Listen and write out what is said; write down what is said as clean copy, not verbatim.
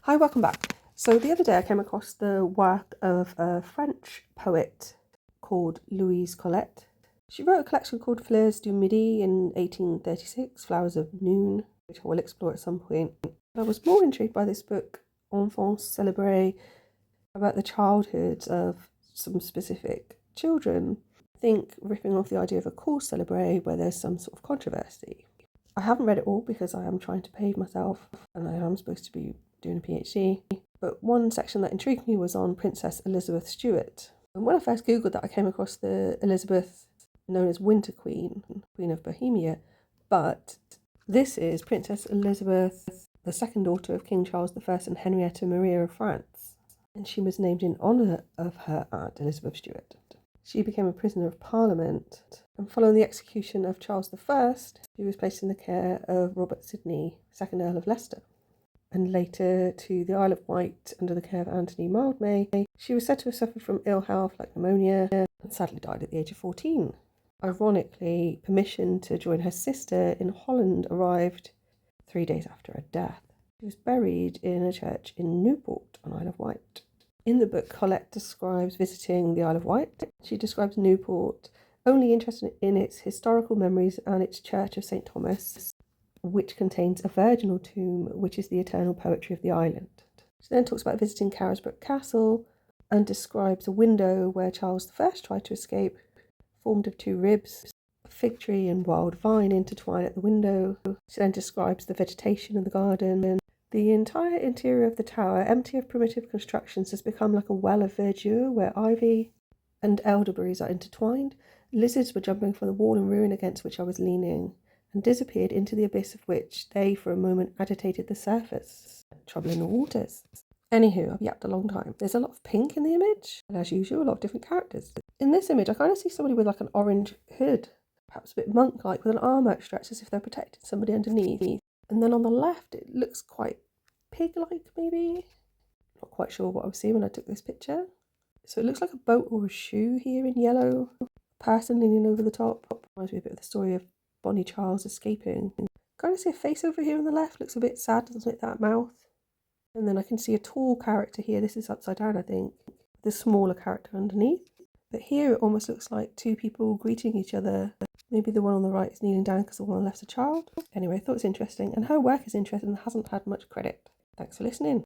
Hi, welcome back. So the other day I came across the work of a French poet called Louise Colette. She wrote a collection called Fleurs du Midi in 1836, Flowers of Noon, which I will explore at some point. I was more intrigued by this book, Enfances, celebres, about the childhoods of some specific children. I think ripping off the idea of a course celebre where there's some sort of controversy. I haven't read it all because I am trying to pave myself and I am supposed to be doing a PhD, but one section that intrigued me was on Princess Elizabeth Stuart. And when I first googled that, I came across the Elizabeth known as Winter Queen, Queen of Bohemia, but this is Princess Elizabeth, the second daughter of King Charles I and Henrietta Maria of France, and she was named in honour of her aunt Elizabeth Stuart. She became a prisoner of Parliament, and following the execution of Charles I, she was placed in the care of Robert Sidney, 2nd Earl of Leicester, and later to the Isle of Wight under the care of Anthony Mildmay. She was said to have suffered from ill health like pneumonia and sadly died at the age of 14. Ironically, permission to join her sister in Holland arrived 3 days after her death. She was buried in a church in Newport on Isle of Wight. In the book, Colette describes visiting the Isle of Wight. She describes Newport only interested in its historical memories and its church of St. Thomas, which contains a virginal tomb, which is the eternal poetry of the island. She then talks about visiting Carisbrooke Castle and describes a window where Charles I tried to escape, formed of 2 ribs, a fig tree and wild vine intertwine at the window. She then describes the vegetation in the garden. The entire interior of the tower, empty of primitive constructions, has become like a well of verdure where ivy and elderberries are intertwined. Lizards were jumping from the wall and ruin against which I was leaning, and disappeared into the abyss of which they for a moment agitated the surface, troubling the waters. Anywho, I've yapped a long time. There's a lot of pink in the image, and as usual, a lot of different characters. In this image, I kind of see somebody with like an orange hood, perhaps a bit monk-like, with an arm outstretched as if they're protecting somebody underneath. And then on the left, it looks quite pig-like, maybe? Not quite sure what I was seeing when I took this picture. So it looks like a boat or a shoe here in yellow. A person leaning over the top. Reminds me a bit of the story of Bonnie Charles escaping. Kind of see a face over here on the left, looks a bit sad, doesn't it, that mouth? And then I can see a tall character here, this is upside down I think, the smaller character underneath. But here it almost looks like 2 people greeting each other. Maybe the one on the right is kneeling down because the one on the left's a child. Anyway, I thought it was interesting, and her work is interesting and hasn't had much credit. Thanks for listening.